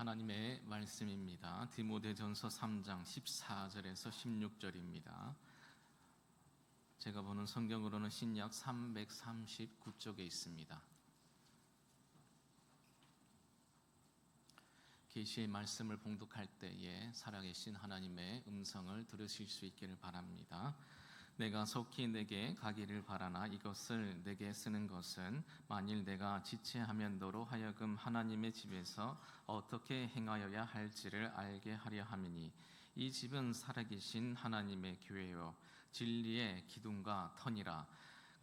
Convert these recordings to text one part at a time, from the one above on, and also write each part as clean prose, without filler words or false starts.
하나님의 말씀입니다. 디모데전서 3장 14절에서 16절입니다. 제가 보는 성경으로는 신약 339쪽에 있습니다. 계시의 말씀을 봉독할 때에 살아계신 하나님의 음성을 들으실 수 있기를 바랍니다. 내가 속히 내게 가기를 바라나 이것을 내게 쓰는 것은 만일 내가 지체하면 너로 하여금 하나님의 집에서 어떻게 행하여야 할지를 알게 하려 함이니 이 집은 살아계신 하나님의 교회요 진리의 기둥과 터니라.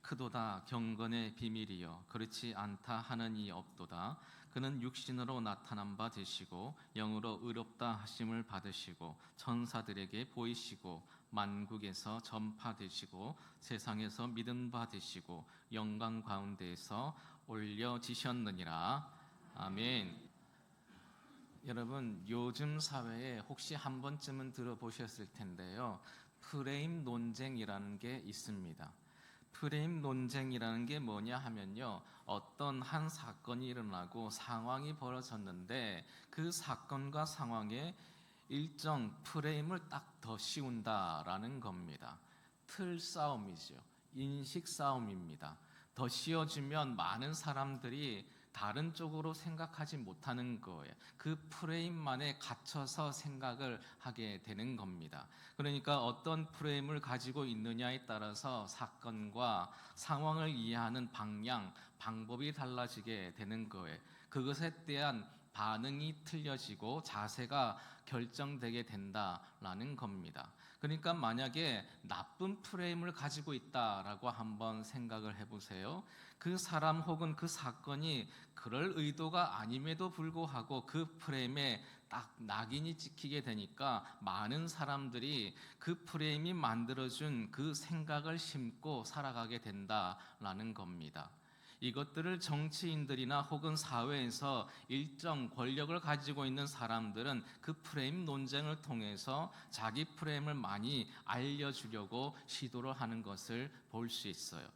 크도다 경건의 비밀이여 그렇지 않다 하는 이 없도다. 그는 육신으로 나타난 바 되시고 영으로 의롭다 하심을 받으시고 천사들에게 보이시고 만국에서 전파되시고 세상에서 믿은 바 되시고 영광 가운데에서 올려지셨느니라. 아멘. 여러분, 요즘 사회에 혹시 한 번쯤은 들어보셨을 텐데요, 프레임 논쟁이라는 게 있습니다. 프레임 논쟁이라는 게 뭐냐 하면요, 어떤 한 사건이 일어나고 상황이 벌어졌는데 그 사건과 상황에 일정 프레임을 딱 더 씌운다라는 겁니다. 틀 싸움이죠. 인식 싸움입니다. 더 씌워주면 많은 사람들이 다른 쪽으로 생각하지 못하는 거예요. 그 프레임만에 갇혀서 생각을 하게 되는 겁니다. 그러니까 어떤 프레임을 가지고 있느냐에 따라서 사건과 상황을 이해하는 방향, 방법이 달라지게 되는 거예요. 그것에 대한 반응이 틀려지고 자세가 결정되게 된다라는 겁니다. 그러니까 만약에 나쁜 프레임을 가지고 있다라고 한번 생각을 해보세요. 그 사람 혹은 그 사건이 그럴 의도가 아님에도 불구하고 그 프레임에 딱 낙인이 찍히게 되니까 많은 사람들이 그 프레임이 만들어준 그 생각을 심고 살아가게 된다라는 겁니다. 이것들을 정치인들이나 혹은 사회에서 일정 권력을 가지고 있는 사람들은 그 프레임 논쟁을 통해서 자기 프레임을 많이 알려주려고 시도를 하는 것을 볼 수 있어요.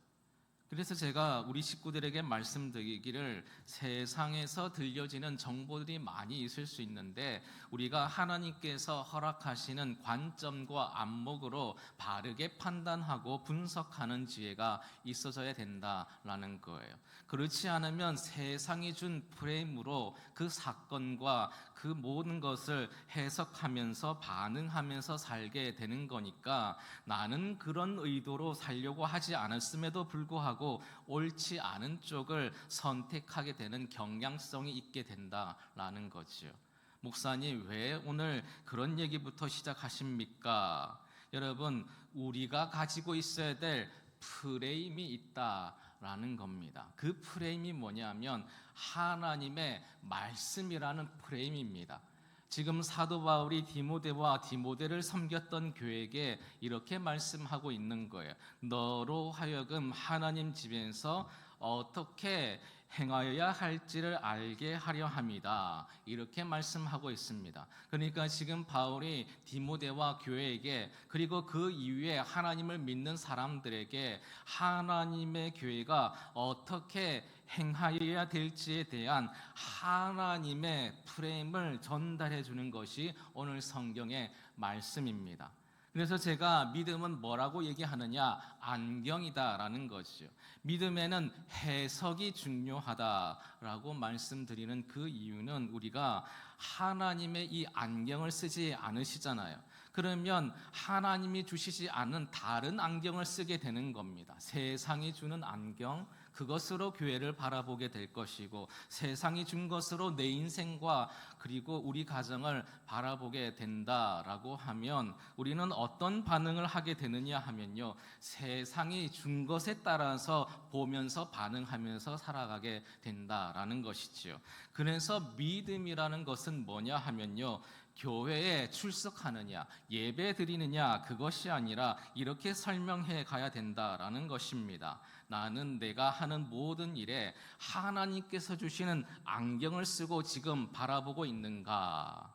그래서 제가 우리 식구들에게 말씀드리기를, 세상에서 들려지는 정보들이 많이 있을 수 있는데 우리가 하나님께서 허락하시는 관점과 안목으로 바르게 판단하고 분석하는 지혜가 있어져야 된다라는 거예요. 그렇지 않으면 세상이 준 프레임으로 그 사건과 그 모든 것을 해석하면서 반응하면서 살게 되는 거니까 나는 그런 의도로 살려고 하지 않았음에도 불구하고 옳지 않은 쪽을 선택하게 되는 경향성이 있게 된다라는 거죠. 목사님, 왜 오늘 그런 얘기부터 시작하십니까? 여러분, 우리가 가지고 있어야 될 프레임이 있다라는 겁니다. 그 프레임이 뭐냐면 하나님의 말씀이라는 프레임입니다. 지금 사도 바울이 디모데와 디모데를 섬겼던 교회에게 이렇게 말씀하고 있는 거예요. 너로 하여금 하나님 집에서 어떻게 행하여야 할지를 알게 하려 합니다. 이렇게 말씀하고 있습니다. 그러니까 지금 바울이 디모데와 교회에게, 그리고 그 이후에 하나님을 믿는 사람들에게 하나님의 교회가 어떻게 행하여야 될지에 대한 하나님의 프레임을 전달해 주는 것이 오늘 성경의 말씀입니다. 그래서 제가 믿음은 뭐라고 얘기하느냐? 안경이다라는 것이죠. 믿음에는 해석이 중요하다라고 말씀드리는 그 이유는 우리가 하나님의 이 안경을 쓰지 않으시잖아요. 그러면 하나님이 주시지 않은 다른 안경을 쓰게 되는 겁니다. 세상이 주는 안경, 그것으로 교회를 바라보게 될 것이고 세상이 준 것으로 내 인생과 그리고 우리 가정을 바라보게 된다라고 하면 우리는 어떤 반응을 하게 되느냐 하면요, 세상이 준 것에 따라서 보면서 반응하면서 살아가게 된다라는 것이지요. 그래서 믿음이라는 것은 뭐냐 하면요, 교회에 출석하느냐, 예배 드리느냐, 그것이 아니라 이렇게 설명해 가야 된다라는 것입니다. 나는 내가 하는 모든 일에 하나님께서 주시는 안경을 쓰고 지금 바라보고 있는가?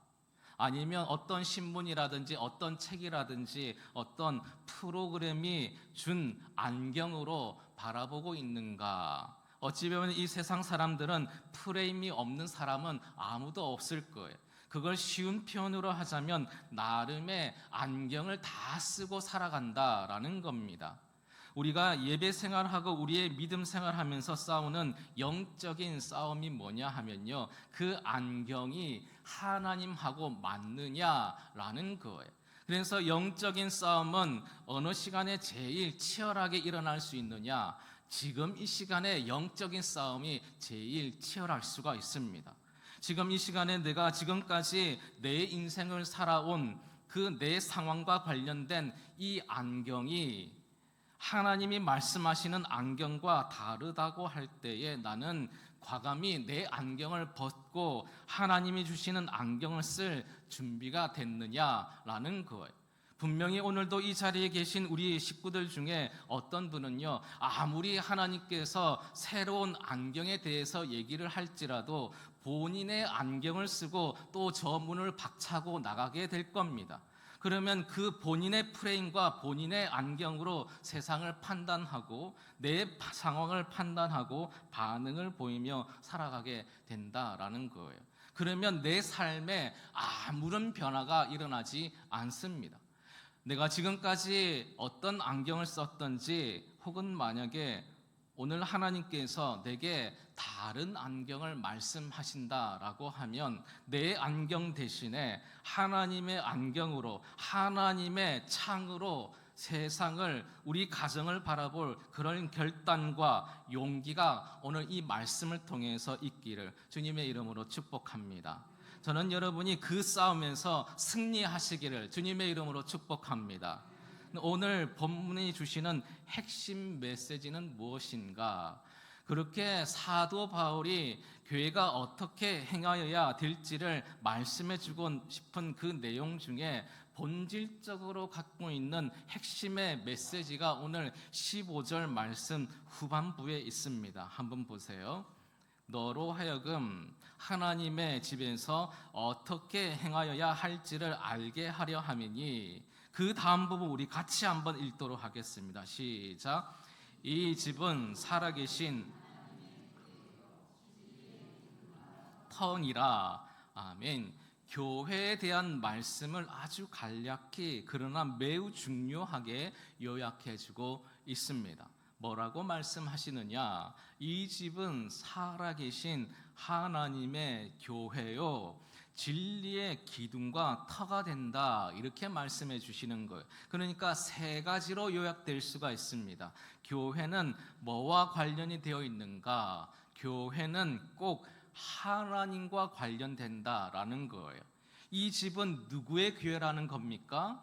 아니면 어떤 신문이라든지 어떤 책이라든지 어떤 프로그램이 준 안경으로 바라보고 있는가? 어찌 보면 이 세상 사람들은 프레임이 없는 사람은 아무도 없을 거예요. 그걸 쉬운 표현으로 하자면 나름의 안경을 다 쓰고 살아간다라는 겁니다. 우리가 예배 생활하고 우리의 믿음 생활하면서 싸우는 영적인 싸움이 뭐냐 하면요, 그 안경이 하나님하고 맞느냐라는 거예요. 그래서 영적인 싸움은 어느 시간에 제일 치열하게 일어날 수 있느냐, 지금 이 시간에 영적인 싸움이 제일 치열할 수가 있습니다. 지금 이 시간에 내가 지금까지 내 인생을 살아온 그 내 상황과 관련된 이 안경이 하나님이 말씀하시는 안경과 다르다고 할 때에 나는 과감히 내 안경을 벗고 하나님이 주시는 안경을 쓸 준비가 됐느냐라는 거예요. 분명히 오늘도 이 자리에 계신 우리 식구들 중에 어떤 분은요, 아무리 하나님께서 새로운 안경에 대해서 얘기를 할지라도 본인의 안경을 쓰고 또 저 문을 박차고 나가게 될 겁니다. 그러면 그 본인의 프레임과 본인의 안경으로 세상을 판단하고 내 상황을 판단하고 반응을 보이며 살아가게 된다라는 거예요. 그러면 내 삶에 아무런 변화가 일어나지 않습니다. 내가 지금까지 어떤 안경을 썼던지, 혹은 만약에 오늘 하나님께서 내게 다른 안경을 말씀하신다라고 하면 내 안경 대신에 하나님의 안경으로, 하나님의 창으로 세상을, 우리 가정을 바라볼 그런 결단과 용기가 오늘 이 말씀을 통해서 있기를 주님의 이름으로 축복합니다. 저는 여러분이 그 싸움에서 승리하시기를 주님의 이름으로 축복합니다. 오늘 본문이 주시는 핵심 메시지는 무엇인가? 그렇게 사도 바울이 교회가 어떻게 행하여야 될지를 말씀해 주고 싶은 그 내용 중에 본질적으로 갖고 있는 핵심의 메시지가 오늘 15절 말씀 후반부에 있습니다. 한번 보세요. 너로 하여금 하나님의 집에서 어떻게 행하여야 할지를 알게 하려 함이니, 그 다음 부분 우리 같이 한번 읽도록 하겠습니다. 시작. 이 집은 살아계신 텅이라. 아멘. 교회에 대한 말씀을 아주 간략히 그러나 매우 중요하게 요약해주고 있습니다. 뭐라고 말씀하시느냐? 이 집은 살아계신 하나님의 교회요, 진리의 기둥과 터가 된다, 이렇게 말씀해 주시는 거예요. 그러니까 세 가지로 요약될 수가 있습니다. 교회는 뭐와 관련이 되어 있는가? 교회는 꼭 하나님과 관련된다라는 거예요. 이 집은 누구의 교회라는 겁니까?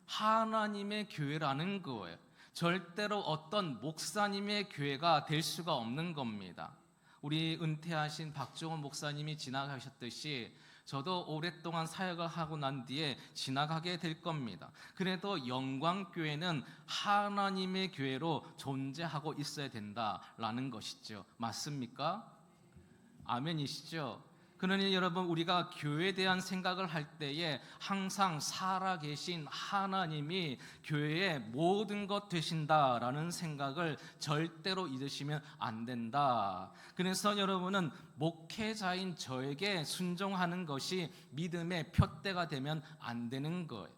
하나님의 교회라는 거예요. 절대로 어떤 목사님의 교회가 될 수가 없는 겁니다. 우리 은퇴하신 박종원 목사님이 지나가셨듯이 저도 오랫동안 사역을 하고 난 뒤에 지나가게 될 겁니다. 그래도 영광교회는 하나님의 교회로 존재하고 있어야 된다라는 것이죠. 맞습니까? 아멘이시죠? 그러니 여러분, 우리가 교회에 대한 생각을 할 때에 항상 살아계신 하나님이 교회의 모든 것 되신다라는 생각을 절대로 잊으시면 안 된다. 그래서 여러분은 목회자인 저에게 순종하는 것이 믿음의 표대가 되면 안 되는 거예요.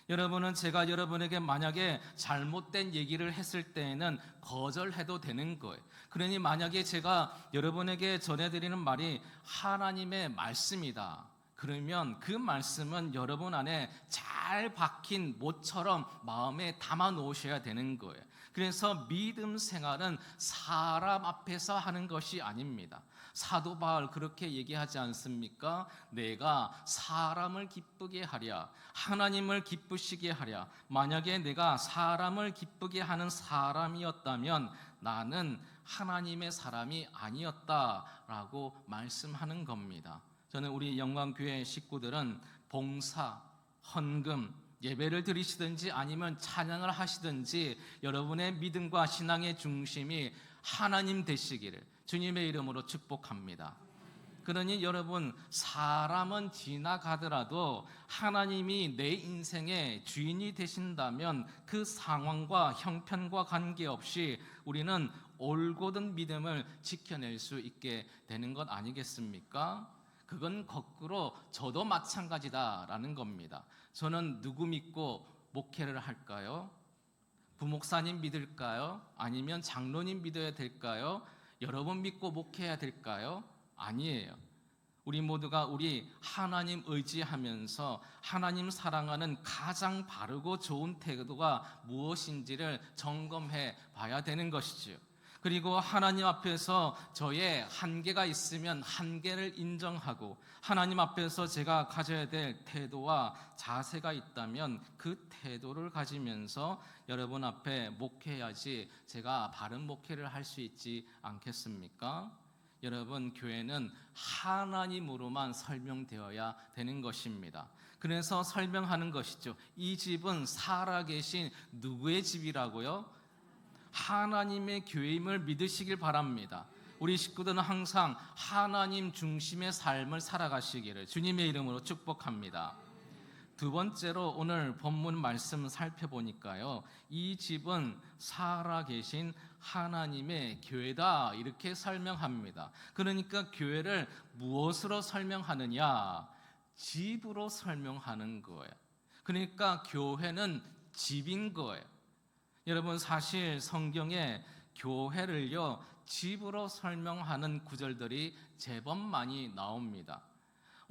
여러분은 제가 여러분에게 만약에 잘못된 얘기를 했을 때에는 거절해도 되는 거예요. 그러니 만약에 제가 여러분에게 전해드리는 말이 하나님의 말씀이다, 그러면 그 말씀은 여러분 안에 잘 박힌 못처럼 마음에 담아 놓으셔야 되는 거예요. 그래서 믿음 생활은 사람 앞에서 하는 것이 아닙니다. 사도 바울 그렇게 얘기하지 않습니까? 내가 사람을 기쁘게 하랴, 하나님을 기쁘시게 하랴. 만약에 내가 사람을 기쁘게 하는 사람이었다면 나는 하나님의 사람이 아니었다라고 말씀하는 겁니다. 저는 우리 영광교회 식구들은 봉사, 헌금, 예배를 드리시든지 아니면 찬양을 하시든지 여러분의 믿음과 신앙의 중심이 하나님 되시기를 주님의 이름으로 축복합니다. 그러니 여러분, 사람은 지나가더라도 하나님이 내 인생의 주인이 되신다면 그 상황과 형편과 관계없이 우리는 올곧은 믿음을 지켜낼 수 있게 되는 것 아니겠습니까? 그건 거꾸로 저도 마찬가지다라는 겁니다. 저는 누구 믿고 목회를 할까요? 부목사님 믿을까요? 아니면 장로님 믿어야 될까요? 여러분 믿고 목회해야 될까요? 아니에요. 우리 모두가 우리 하나님 의지하면서 하나님 사랑하는 가장 바르고 좋은 태도가 무엇인지를 점검해 봐야 되는 것이지요. 그리고 하나님 앞에서 저의 한계가 있으면 한계를 인정하고 하나님 앞에서 제가 가져야 될 태도와 자세가 있다면 그 태도를 가지면서 여러분 앞에 목회해야지 제가 바른 목회를 할 수 있지 않겠습니까? 여러분, 교회는 하나님으로만 설명되어야 되는 것입니다. 그래서 설명하는 것이죠. 이 집은 살아계신 누구의 집이라고요? 하나님의 교회임을 믿으시길 바랍니다. 우리 식구들은 항상 하나님 중심의 삶을 살아가시기를 주님의 이름으로 축복합니다. 두 번째로 오늘 본문 말씀 살펴보니까요, 이 집은 살아계신 하나님의 교회다 이렇게 설명합니다. 그러니까 교회를 무엇으로 설명하느냐? 집으로 설명하는 거예요. 그러니까 교회는 집인 거예요. 여러분, 사실 성경에 교회를요 집으로 설명하는 구절들이 제법 많이 나옵니다.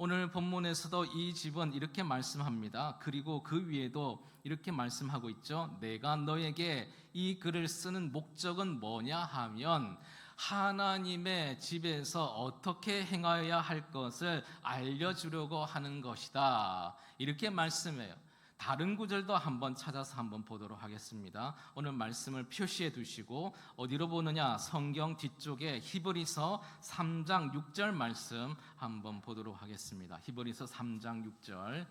오늘 본문에서도 이 집은 이렇게 말씀합니다. 그리고 그 위에도 이렇게 말씀하고 있죠. 내가 너에게 이 글을 쓰는 목적은 뭐냐 하면 하나님의 집에서 어떻게 행하여야 할 것을 알려주려고 하는 것이다. 이렇게 말씀해요. 다른 구절도 한번 찾아서 한번 보도록 하겠습니다. 오늘 말씀을 표시해 두시고 어디로 보느냐? 성경 뒤쪽에 히브리서 3장 6절 말씀 한번 보도록 하겠습니다. 히브리서 3장 6절.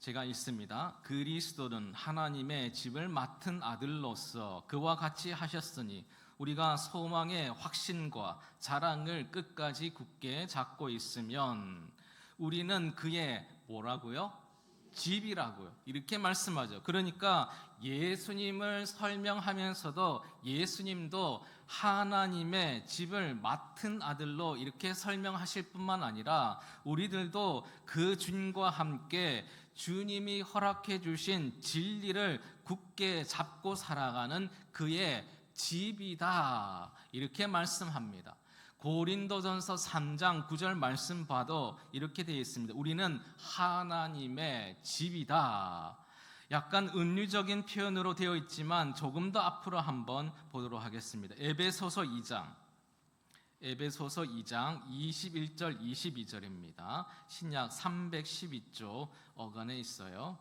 제가 읽습니다. 그리스도는 하나님의 집을 맡은 아들로서 그와 같이 하셨으니 우리가 소망의 확신과 자랑을 끝까지 굳게 잡고 있으면 우리는 그의 뭐라고요? 집이라고요. 이렇게 말씀하죠. 그러니까 예수님을 설명하면서도 예수님도 하나님의 집을 맡은 아들로 이렇게 설명하실 뿐만 아니라 우리들도 그 주님과 함께 주님이 허락해 주신 진리를 굳게 잡고 살아가는 그의 집이다 이렇게 말씀합니다. 고린도전서 3장 9절 말씀 봐도 이렇게 되어 있습니다. 우리는 하나님의 집이다. 약간 은유적인 표현으로 되어 있지만 조금 더 앞으로 한번 보도록 하겠습니다. 에베소서 2장 21절 22절입니다. 신약 312조 어간에 있어요.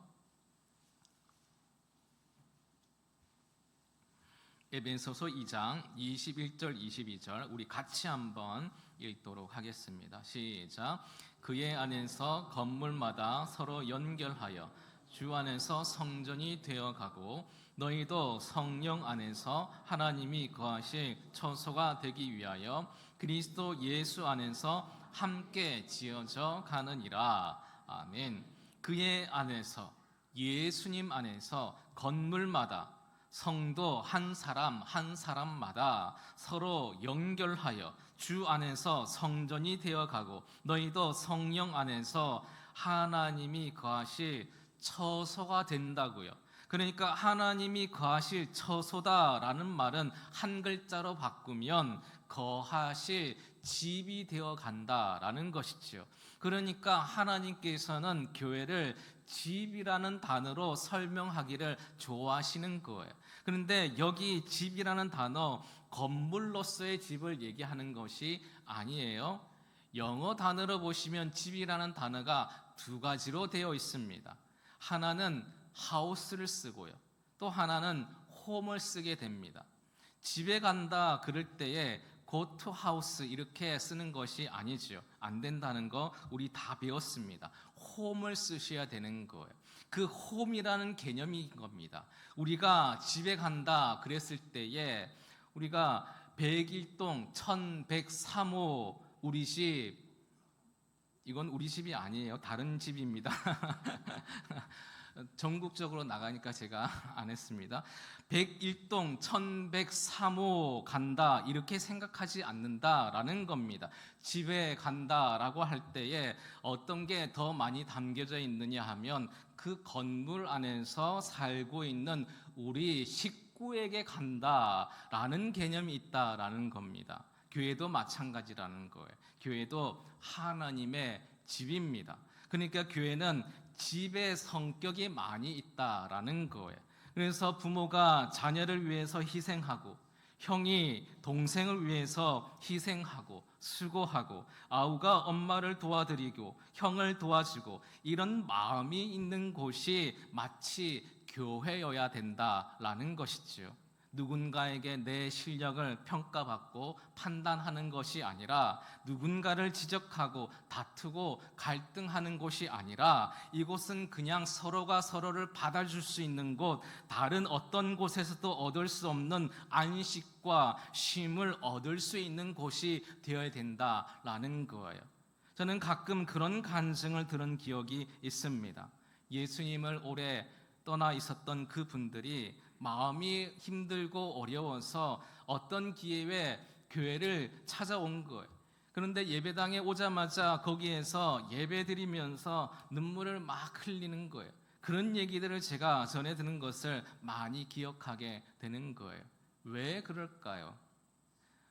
에베소서 2장 21절 22절 우리 같이 한번 읽도록 하겠습니다. 시작. 그의 안에서 건물마다 서로 연결하여 주 안에서 성전이 되어가고 너희도 성령 안에서 하나님이 거하실 처소가 되기 위하여 그리스도 예수 안에서 함께 지어져 가느니라. 아멘. 그의 안에서, 예수님 안에서 건물마다 성도 한 사람 한 사람마다 서로 연결하여 주 안에서 성전이 되어가고 너희도 성령 안에서 하나님이 거하실 처소가 된다고요. 그러니까 하나님이 거하실 처소다라는 말은 한 글자로 바꾸면 거하실 집이 되어 간다라는 것이지요. 그러니까 하나님께서는 교회를 집이라는 단어로 설명하기를 좋아하시는 거예요. 그런데 여기 집이라는 단어, 건물로서의 집을 얘기하는 것이 아니에요. 영어 단어로 보시면 집이라는 단어가 두 가지로 되어 있습니다. 하나는 house를 쓰고요. 또 하나는 home을 쓰게 됩니다. 집에 간다 그럴 때에 go to house 이렇게 쓰는 것이 아니죠. 안 된다는 거 우리 다 배웠습니다. home을 쓰셔야 되는 거예요. 그 home이라는 개념인 겁니다. 우리가 집에 간다 그랬을 때에 우리가 101동 1103호 우리 집, 이건 우리 집이 아니에요. 다른 집입니다. 전국적으로 나가니까 제가 안 했습니다. 101동 1103호 간다 이렇게 생각하지 않는다라는 겁니다. 집에 간다라고 할 때에 어떤 게 더 많이 담겨져 있느냐 하면 그 건물 안에서 살고 있는 우리 식구에게 간다라는 개념이 있다라는 겁니다. 교회도 마찬가지라는 거예요. 교회도 하나님의 집입니다. 그러니까 교회는 집의 성격이 많이 있다라는 거예요. 그래서 부모가 자녀를 위해서 희생하고, 형이 동생을 위해서 희생하고 수고하고, 아우가 엄마를 도와드리고 형을 도와주고, 이런 마음이 있는 곳이 마치 교회여야 된다라는 것이지요. 누군가에게 내 실력을 평가받고 판단하는 것이 아니라, 누군가를 지적하고 다투고 갈등하는 곳이 아니라, 이곳은 그냥 서로가 서로를 받아줄 수 있는 곳, 다른 어떤 곳에서도 얻을 수 없는 안식과 쉼을 얻을 수 있는 곳이 되어야 된다라는 거예요. 저는 가끔 그런 간증을 들은 기억이 있습니다. 예수님을 오래 떠나 있었던 그 분들이 마음이 힘들고 어려워서 어떤 기회에 교회를 찾아온 거예요. 그런데 예배당에 오자마자 거기에서 예배 드리면서 눈물을 막 흘리는 거예요. 그런 얘기들을 제가 전해 듣는 것을 많이 기억하게 되는 거예요. 왜 그럴까요?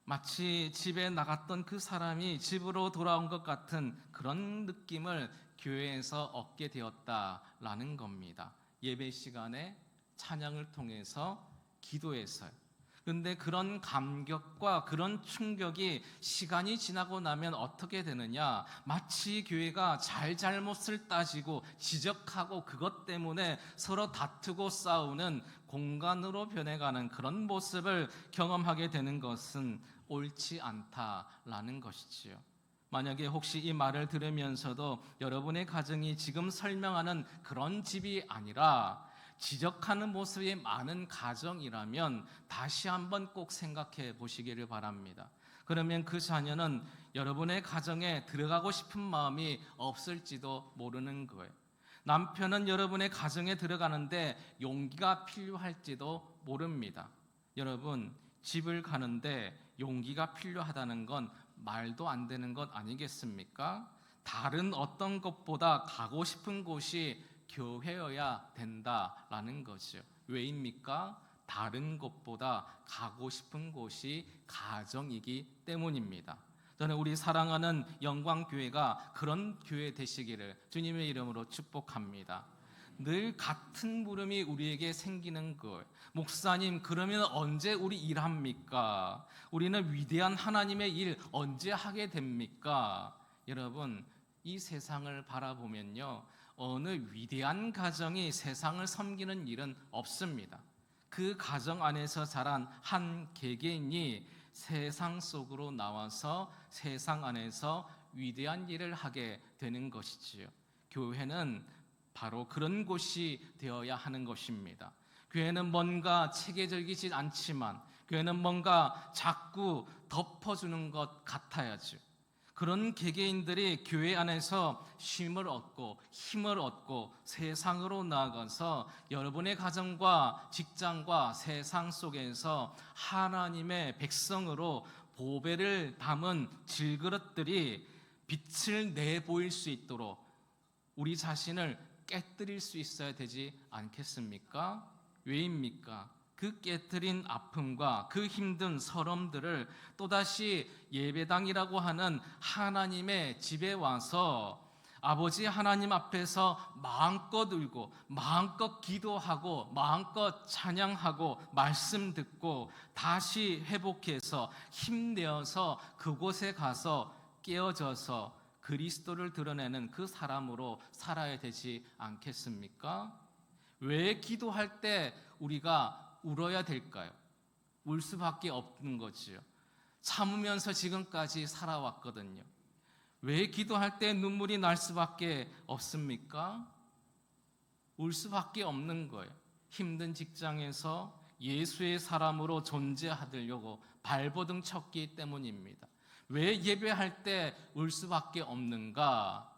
마치 집에 나갔던 그 사람이 집으로 돌아온 것 같은 그런 느낌을 교회에서 얻게 되었다라는 겁니다. 예배 시간에 찬양을 통해서 기도했어요. 그런데 그런 감격과 그런 충격이 시간이 지나고 나면 어떻게 되느냐? 마치 교회가 잘잘못을 따지고 지적하고 그것 때문에 서로 다투고 싸우는 공간으로 변해가는 그런 모습을 경험하게 되는 것은 옳지 않다라는 것이지요. 만약에 혹시 이 말을 들으면서도 여러분의 가정이 지금 설명하는 그런 집이 아니라 지적하는 모습이 많은 가정이라면 다시 한번 꼭 생각해 보시기를 바랍니다. 그러면 그 자녀는 여러분의 가정에 들어가고 싶은 마음이 없을지도 모르는 거예요. 남편은 여러분의 가정에 들어가는데 용기가 필요할지도 모릅니다. 여러분, 집을 가는데 용기가 필요하다는 건 말도 안 되는 것 아니겠습니까? 다른 어떤 것보다 가고 싶은 곳이 교회여야 된다라는 거죠. 왜입니까? 다른 곳보다 가고 싶은 곳이 가정이기 때문입니다. 저는 우리 사랑하는 영광교회가 그런 교회 되시기를 주님의 이름으로 축복합니다. 늘 같은 물음이 우리에게 생기는 것. 목사님, 그러면 언제 우리 일합니까? 우리는 위대한 하나님의 일 언제 하게 됩니까? 여러분, 이 세상을 바라보면요, 어느 위대한 가정이 세상을 섬기는 일은 없습니다. 그 가정 안에서 자란 한 개개인이 세상 속으로 나와서 세상 안에서 위대한 일을 하게 되는 것이지요. 교회는 바로 그런 곳이 되어야 하는 것입니다. 교회는 뭔가 체계적이지 않지만, 교회는 뭔가 자꾸 덮어주는 것 같아야죠. 그런 개개인들이 교회 안에서 쉼을 얻고 힘을 얻고 세상으로 나아가서 여러분의 가정과 직장과 세상 속에서 하나님의 백성으로 보배를 담은 질그릇들이 빛을 내보일 수 있도록 우리 자신을 깨뜨릴 수 있어야 되지 않겠습니까? 왜입니까? 그 깨뜨린 아픔과 그 힘든 서름들을 또다시 예배당이라고 하는 하나님의 집에 와서 아버지 하나님 앞에서 마음껏 울고 마음껏 기도하고 마음껏 찬양하고 말씀 듣고 다시 회복해서 힘내어서 그곳에 가서 깨어져서 그리스도를 드러내는 그 사람으로 살아야 되지 않겠습니까? 왜 기도할 때 우리가 울어야 될까요? 울 수밖에 없는 거지요. 참으면서 지금까지 살아왔거든요. 왜 기도할 때 눈물이 날 수밖에 없습니까? 울 수밖에 없는 거예요. 힘든 직장에서 예수의 사람으로 존재하려고 발버둥 쳤기 때문입니다. 왜 예배할 때 울 수밖에 없는가?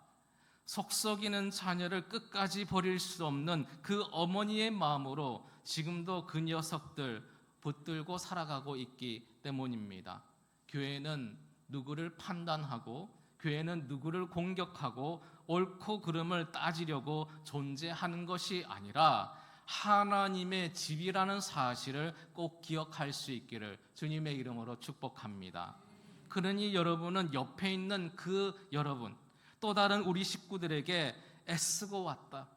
속썩이는 자녀를 끝까지 버릴 수 없는 그 어머니의 마음으로 지금도 그 녀석들 붙들고 살아가고 있기 때문입니다. 교회는 누구를 판단하고, 교회는 누구를 공격하고 옳고 그름을 따지려고 존재하는 것이 아니라 하나님의 집이라는 사실을 꼭 기억할 수 있기를 주님의 이름으로 축복합니다. 그러니 여러분은 옆에 있는 그 여러분, 또 다른 우리 식구들에게 애쓰고 왔다,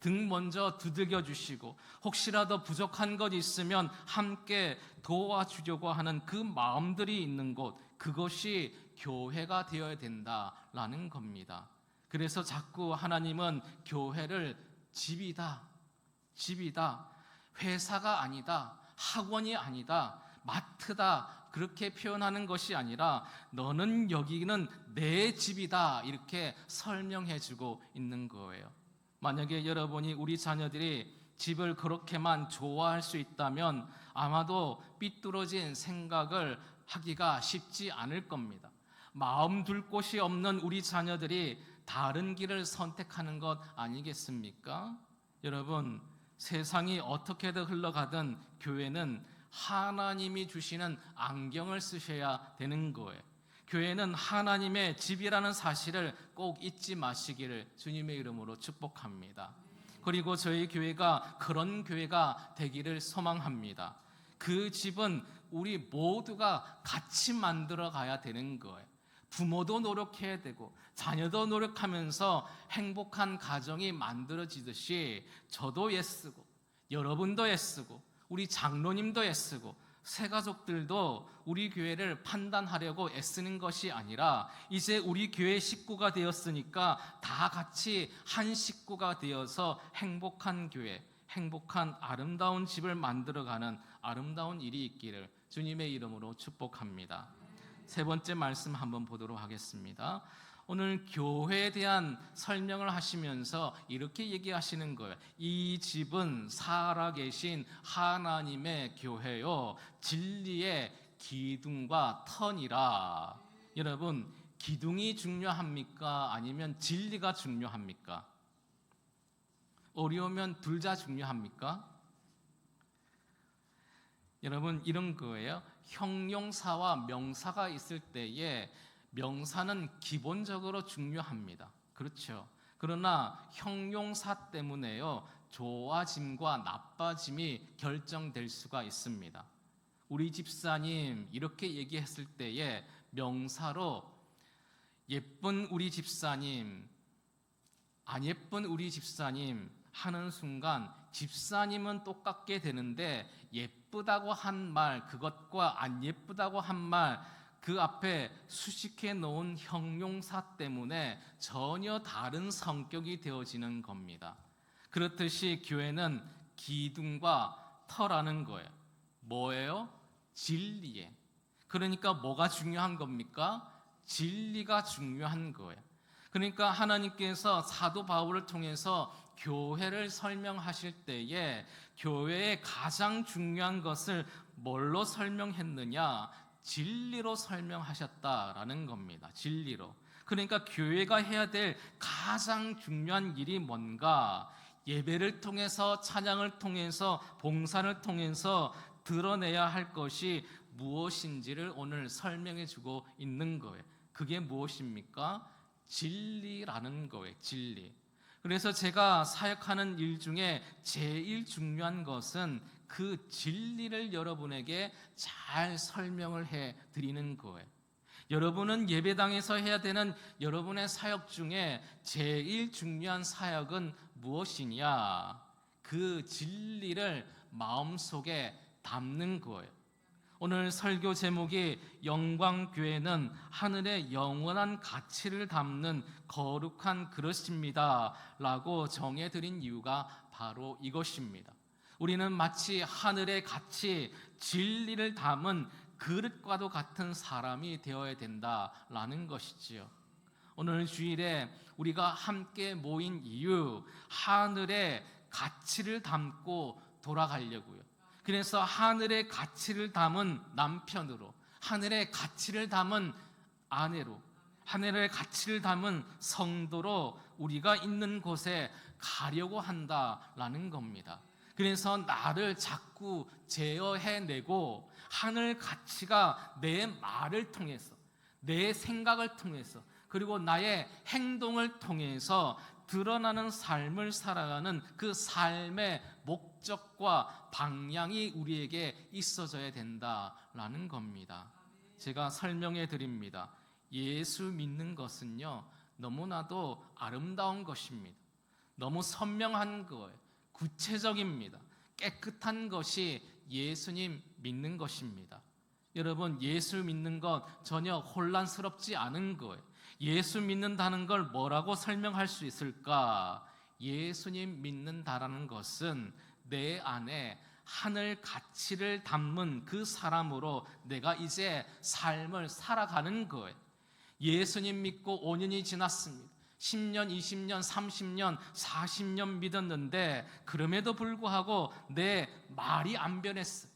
등 먼저 두들겨 주시고 혹시라도 부족한 것 있으면 함께 도와주려고 하는 그 마음들이 있는 곳, 그것이 교회가 되어야 된다라는 겁니다. 그래서 자꾸 하나님은 교회를 집이다, 회사가 아니다, 학원이 아니다, 마트다, 그렇게 표현하는 것이 아니라 너는 여기는 내 집이다, 이렇게 설명해주고 있는 거예요. 만약에 여러분이 우리 자녀들이 집을 그렇게만 좋아할 수 있다면 아마도 삐뚤어진 생각을 하기가 쉽지 않을 겁니다. 마음 둘 곳이 없는 우리 자녀들이 다른 길을 선택하는 것 아니겠습니까? 여러분, 세상이 어떻게든 흘러가든 교회는 하나님이 주시는 안경을 쓰셔야 되는 거예요. 교회는 하나님의 집이라는 사실을 꼭 잊지 마시기를 주님의 이름으로 축복합니다. 그리고 저희 교회가 그런 교회가 되기를 소망합니다. 그 집은 우리 모두가 같이 만들어 가야 되는 거예요. 부모도 노력해야 되고 자녀도 노력하면서 행복한 가정이 만들어지듯이 저도 애쓰고 여러분도 애쓰고 우리 장로님도 애쓰고 새 가족들도 우리 교회를 판단하려고 애쓰는 것이 아니라 이제 우리 교회 식구가 되었으니까 다 같이 한 식구가 되어서 행복한 교회, 행복한 아름다운 집을 만들어가는 아름다운 일이 있기를 주님의 이름으로 축복합니다. 세 번째 말씀 한번 보도록 하겠습니다. 오늘 교회에 대한 설명을 하시면서 이렇게 얘기하시는 거예요. 이 집은 살아계신 하나님의 교회요, 진리의 기둥과 터니라. 여러분, 기둥이 중요합니까? 아니면 진리가 중요합니까? 어려우면 둘 다 중요합니까? 여러분, 이런 거예요. 형용사와 명사가 있을 때에 명사는 기본적으로 중요합니다. 그렇죠. 그러나 형용사 때문에요, 좋아짐과 나빠짐이 결정될 수가 있습니다. 우리 집사님 이렇게 얘기했을 때에 명사로 예쁜 우리 집사님, 안 예쁜 우리 집사님 하는 순간 집사님은 똑같게 되는데 예쁘다고 한 말, 그것과 안 예쁘다고 한 말, 그 앞에 수식해 놓은 형용사 때문에 전혀 다른 성격이 되어지는 겁니다. 그렇듯이 교회는 기둥과 터라는 거예요. 뭐예요? 진리에. 그러니까 뭐가 중요한 겁니까? 진리가 중요한 거예요. 그러니까 하나님께서 사도 바울을 통해서 교회를 설명하실 때에 교회의 가장 중요한 것을 뭘로 설명했느냐? 진리로 설명하셨다라는 겁니다. 진리로. 그러니까 교회가 해야 될 가장 중요한 일이 뭔가? 예배를 통해서, 찬양을 통해서, 봉사를 통해서 드러내야 할 것이 무엇인지를 오늘 설명해 주고 있는 거예요. 그게 무엇입니까? 진리라는 거예요. 진리. 그래서 제가 사역하는 일 중에 제일 중요한 것은 그 진리를 여러분에게 잘 설명을 해 드리는 거예요. 여러분은 예배당에서 해야 되는 여러분의 사역 중에 제일 중요한 사역은 무엇이냐? 그 진리를 마음속에 담는 거예요. 오늘 설교 제목이 영광교회는 하늘의 영원한 가치를 담는 거룩한 그릇입니다 라고 정해드린 이유가 바로 이것입니다. 우리는 마치 하늘의 가치, 진리를 담은 그릇과도 같은 사람이 되어야 된다라는 것이지요. 오늘 주일에 우리가 함께 모인 이유, 하늘의 가치를 담고 돌아가려고요. 그래서 하늘의 가치를 담은 남편으로, 하늘의 가치를 담은 아내로, 하늘의 가치를 담은 성도로 우리가 있는 곳에 가려고 한다라는 겁니다. 그래서 나를 자꾸 제어해내고 하늘 가치가 내 말을 통해서, 내 생각을 통해서, 그리고 나의 행동을 통해서 드러나는 삶을 살아가는 그 삶의 목적과 방향이 우리에게 있어져야 된다라는 겁니다. 제가 설명해 드립니다. 예수 믿는 것은요, 너무나도 아름다운 것입니다. 너무 선명한 거예요. 구체적입니다. 깨끗한 것이 예수님 믿는 것입니다. 여러분, 예수 믿는 것 전혀 혼란스럽지 않은 거예요. 예수 믿는다는 걸 뭐라고 설명할 수 있을까? 예수님 믿는다라는 것은 내 안에 하늘 가치를 담은 그 사람으로 내가 이제 삶을 살아가는 거예요. 예수님 믿고 5년이 지났습니다. 10년, 20년, 30년, 40년 믿었는데 그럼에도 불구하고 내 말이 안 변했어요.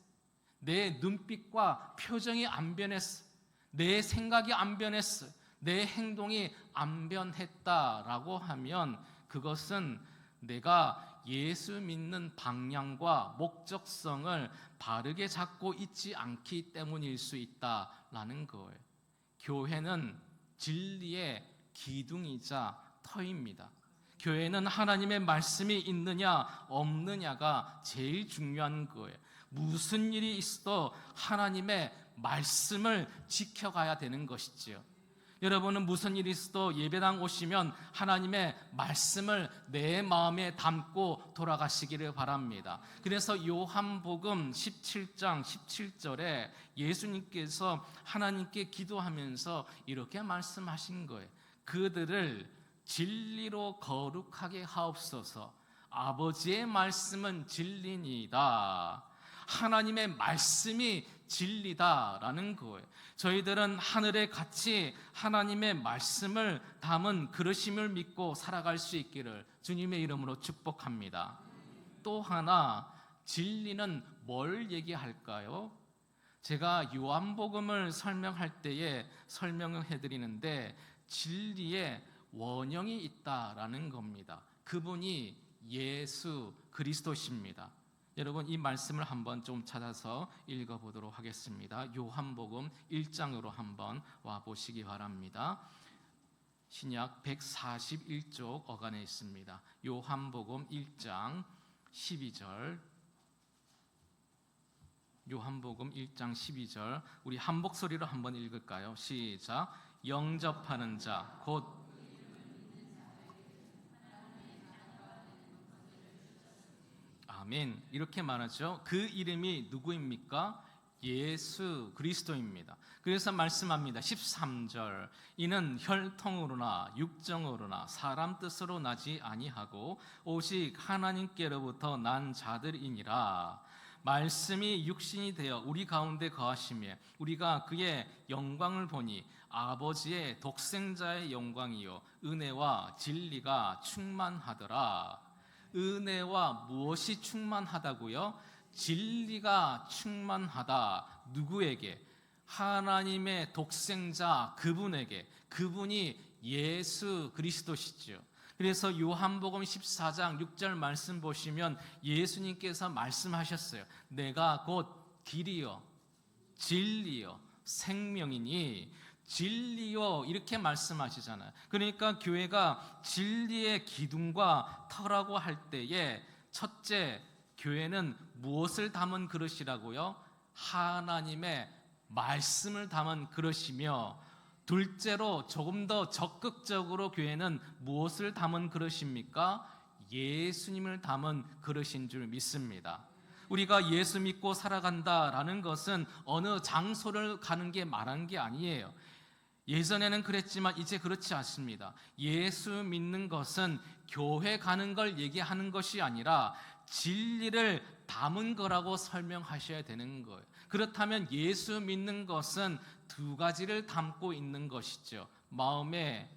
내 눈빛과 표정이 안 변했어요. 내 생각이 안 변했어요. 내 행동이 안 변했다라고 하면 그것은 내가 예수 믿는 방향과 목적성을 바르게 잡고 있지 않기 때문일 수 있다라는 거예요. 교회는 진리의 기둥이자 터입니다. 교회는 하나님의 말씀이 있느냐 없느냐가 제일 중요한 거예요. 무슨 일이 있어도 하나님의 말씀을 지켜가야 되는 것이지요. 여러분은 무슨 일이 있어도 예배당 오시면 하나님의 말씀을 내 마음에 담고 돌아가시기를 바랍니다. 그래서 요한복음 17장 17절에 예수님께서 하나님께 기도하면서 이렇게 말씀하신 거예요. 그들을 진리로 거룩하게 하옵소서. 아버지의 말씀은 진리니이다. 하나님의 말씀이 진리다라는 거예요. 저희들은 하늘의 가치, 하나님의 말씀을 담은 그릇임을 믿고 살아갈 수 있기를 주님의 이름으로 축복합니다. 또 하나, 진리는 뭘 얘기할까요? 제가 요한복음을 설명할 때에 설명을 해드리는데 진리의 원형이 있다라는 겁니다. 그분이 예수 그리스도십니다. 여러분, 이 말씀을 한번 좀 찾아서 읽어보도록 하겠습니다. 요한복음 1장으로 한번 와보시기 바랍니다. 신약 141쪽 어간에 있습니다. 요한복음 1장 12절, 요한복음 1장 12절, 우리 한 목소리로 한번 읽을까요? 시작. 영접하는 자 곧 아멘. 이렇게 말하죠. 그 이름이 누구입니까? 예수 그리스도입니다. 그래서 말씀합니다. 13절, 이는 혈통으로나 육정으로나 사람 뜻으로 나지 아니하고 오직 하나님께로부터 난 자들이니라. 말씀이 육신이 되어 우리 가운데 거하시며 우리가 그의 영광을 보니 아버지의 독생자의 영광이요 은혜와 진리가 충만하더라. 은혜와 무엇이 충만하다고요? 진리가 충만하다. 누구에게? 하나님의 독생자 그분에게. 그분이 예수 그리스도시죠. 그래서 요한복음 14장 6절 말씀 보시면 예수님께서 말씀하셨어요. 내가 곧 길이요 진리요 생명이니. 진리요 이렇게 말씀하시잖아요. 그러니까 교회가 진리의 기둥과 터라고 할 때에 첫째, 교회는 무엇을 담은 그릇이라고요? 하나님의 말씀을 담은 그릇이며, 둘째로 조금 더 적극적으로 교회는 무엇을 담은 그릇입니까? 예수님을 담은 그릇인 줄 믿습니다. 우리가 예수 믿고 살아간다라는 것은 어느 장소를 가는 게 말한 게 아니에요. 예전에는 그랬지만 이제 그렇지 않습니다. 예수 믿는 것은 교회 가는 걸 얘기하는 것이 아니라 진리를 담은 거라고 설명하셔야 되는 거예요. 그렇다면 예수 믿는 것은 두 가지를 담고 있는 것이죠. 마음에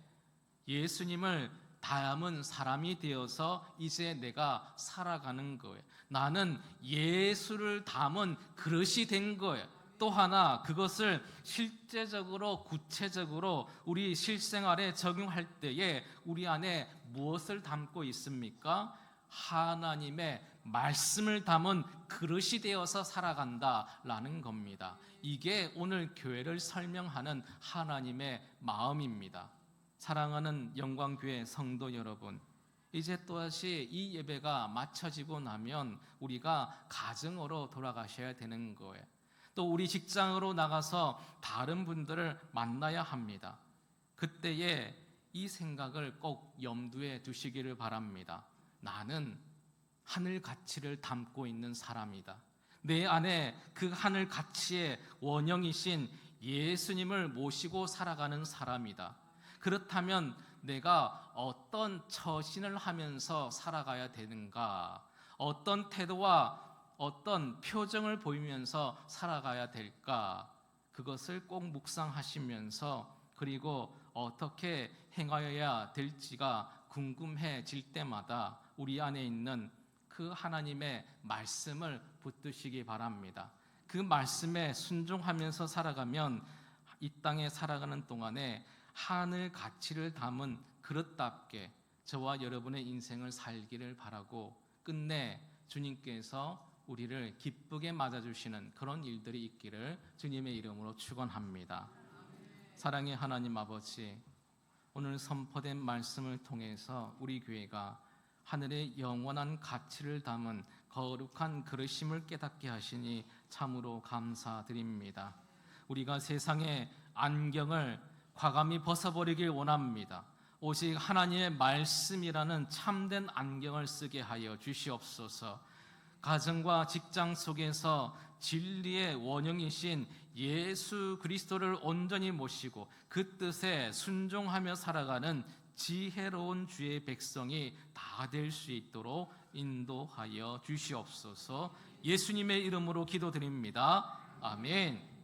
예수님을 담은 사람이 되어서 이제 내가 살아가는 거예요. 나는 예수를 담은 그릇이 된 거예요. 또 하나 그것을 실제적으로 구체적으로 우리 실생활에 적용할 때에 우리 안에 무엇을 담고 있습니까? 하나님의 말씀을 담은 그릇이 되어서 살아간다라는 겁니다. 이게 오늘 교회를 설명하는 하나님의 마음입니다. 사랑하는 영광교회 성도 여러분, 이제 또다시 이 예배가 마쳐지고 나면 우리가 가정으로 돌아가셔야 되는 거예요. 또 우리 직장으로 나가서 다른 분들을 만나야 합니다. 그때에 이 생각을 꼭 염두에 두시기를 바랍니다. 나는 하늘 가치를 담고 있는 사람이다. 내 안에 그 하늘 가치의 원형이신 예수님을 모시고 살아가는 사람이다. 그렇다면 내가 어떤 처신을 하면서 살아가야 되는가? 어떤 태도와 어떤 표정을 보이면서 살아가야 될까? 그것을 꼭 묵상하시면서 그리고 어떻게 행하여야 될지가 궁금해질 때마다 우리 안에 있는 그 하나님의 말씀을 붙드시기 바랍니다. 그 말씀에 순종하면서 살아가면 이 땅에 살아가는 동안에 하늘 가치를 담은 그릇답게 저와 여러분의 인생을 살기를 바라고, 끝내 주님께서 우리를 기쁘게 맞아주시는 그런 일들이 있기를 주님의 이름으로 축원합니다. 사랑의 하나님 아버지, 오늘 선포된 말씀을 통해서 우리 교회가 하늘의 영원한 가치를 담은 거룩한 그릇임을 깨닫게 하시니 참으로 감사드립니다. 우리가 세상의 안경을 과감히 벗어버리길 원합니다. 오직 하나님의 말씀이라는 참된 안경을 쓰게 하여 주시옵소서. 가정과 직장 속에서 진리의 원형이신 예수 그리스도를 온전히 모시고 그 뜻에 순종하며 살아가는 지혜로운 주의 백성이 다 될 수 있도록 인도하여 주시옵소서. 예수님의 이름으로 기도드립니다. 아멘.